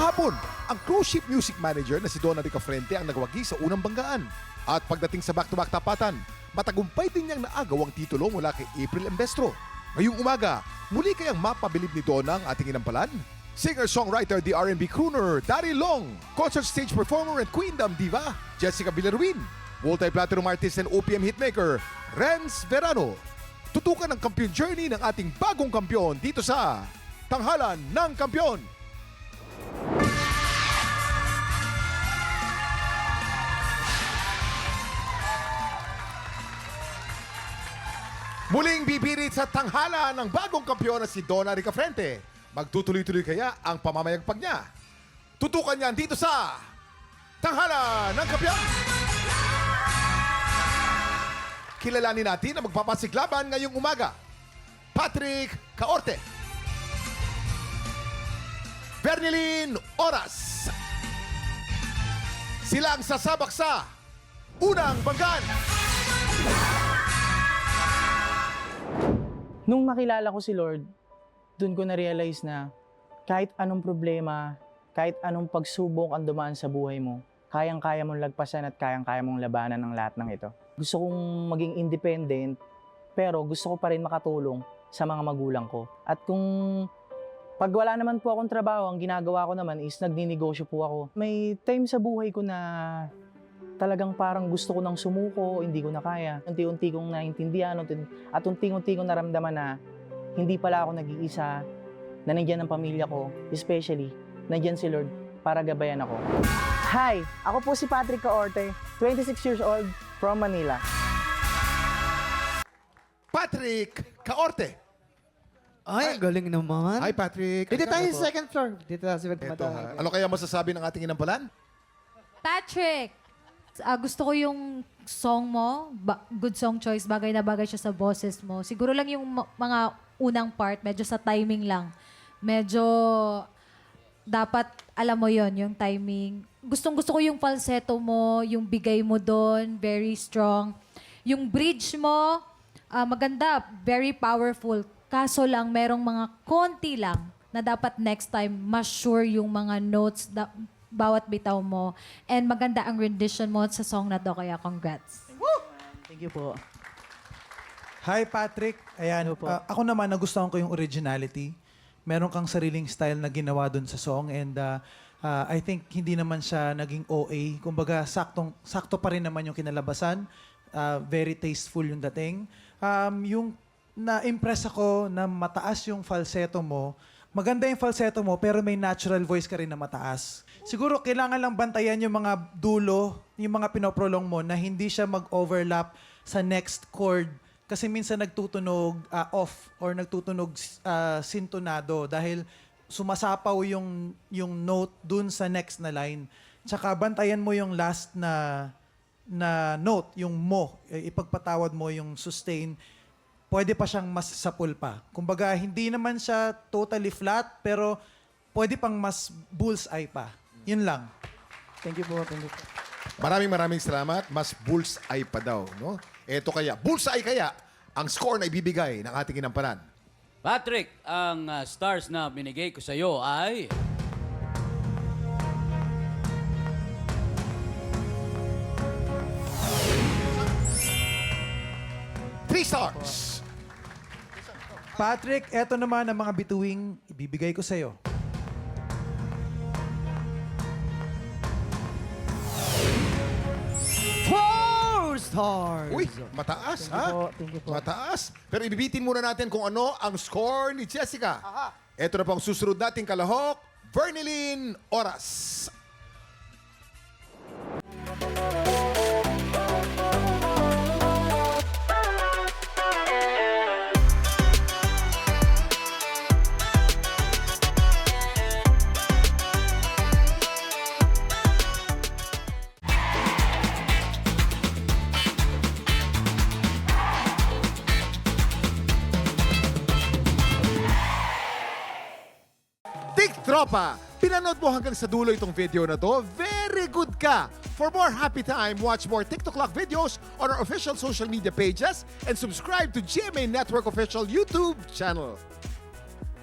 Kahapon, ang cruise ship music manager na si Donna Ricafrente ang nagwagi sa unang banggaan. At pagdating sa back-to-back tapatan, matagumpay din niyang naagaw ang titulo mula kay April Embestro. Ngayong umaga, muli kayang mapabilib ni Donna ang ating inampalan? Singer-songwriter, the R&B crooner, Daryl Long, concert stage performer and Queendom diva, Jessica Villaruin, multi-platinum artist and OPM hitmaker, Renz Verano. Tutukan ang kampiyon journey ng ating bagong kampiyon dito sa Tanghalan ng Kampiyon. Muling bibirit sa tanghala ng bagong kampiyon na si Donna Ricafrente. Magtutuloy-tuloy kaya ang pamamayagpag niya? Tutukan niyan dito sa Tanghala ng Kampiyon. Kilalanin natin ang magpapasiklaban ngayong umaga. Patrick Caorte, Bernilyn Oras. Sila ang sasabak sa unang banggan. Nung makilala ko si Lord, dun ko na-realize na kahit anong problema, kahit anong pagsubok ang dumaan sa buhay mo, kayang-kaya mong lagpasan at kayang-kaya mong labanan ng lahat ng ito. Gusto kong maging independent, pero gusto ko pa rin makatulong sa mga magulang ko. At kung pag wala naman po akong trabaho, ang ginagawa ko naman is nagninegosyo po ako. May time sa buhay ko na talagang parang gusto ko nang sumuko, hindi ko na kaya. Unti-unti kong naintindihan at unti-unti kong naramdaman na hindi pala ako nag-iisa, na nandiyan ang pamilya ko, especially nandiyan si Lord para gabayan ako. Hi! Ako po si Patrick Caorte, 26 years old, from Manila. Patrick Caorte. Ay, galing naman. Hi, Patrick. Dito tayo Ano sa po? second floor. Dito tayo sa Eto, ha? Ano kaya masasabi ng ating inampalan? Patrick, gusto ko yung song mo, good song choice, bagay na bagay siya sa boses mo. Siguro lang yung mga unang part, medyo sa timing lang. Medyo dapat, alam mo yon yung timing. Gustong-gusto ko yung falsetto mo, yung bigay mo doon, very strong. Yung bridge mo, maganda, very powerful. Kaso lang, merong mga konti lang na dapat next time, mas sure yung mga notes, bawat bitaw mo. And maganda ang rendition mo sa song na to, kaya congrats. Thank you po. Hi, Patrick. Ayan, Hello po. ako naman, nagustuhan ko yung originality. Meron kang sariling style na ginawa dun sa song and I think hindi naman siya naging OA. Kumbaga, sakto pa rin naman yung kinalabasan. Very tasteful yung dating. Yung na-impress ako na mataas yung falsetto mo. Maganda yung falsetto mo, pero may natural voice ka rin na mataas. Siguro kailangan lang bantayan yung mga dulo, yung mga pinoprolong mo na hindi siya mag-overlap sa next chord. Kasi minsan nagtutunog off or nagtutunog sintonado dahil sumasapaw yung note dun sa next na line. Tsaka bantayan mo yung last na note, yung mo. Ipagpatawad mo yung sustain. Pwede pa siyang mas sapul pa. Kumbaga, hindi naman siya totally flat, pero pwede pang mas bullseye pa. Yun lang. Thank you po. Thank you po. Maraming salamat. Mas bullseye pa daw, no? Eto kaya, bullseye kaya ang score na ibibigay ng ating inampalan. Patrick, ang stars na binigay ko sa iyo ay... Three stars. Patrick, eto naman ang mga bituing ibibigay ko sa'yo. Four stars! Uy, mataas, Thank ha? you po. Thank you po. Mataas. Pero ibibitin muna natin kung ano ang score ni Jessica. Ito na po ang susunod nating kalahok, Bernilyn Oras. Tropa, pinanood mo hanggang sa dulo itong video na to, very good ka! For more happy time, watch more TikTok Clock videos on our official social media pages and subscribe to GMA Network official YouTube channel.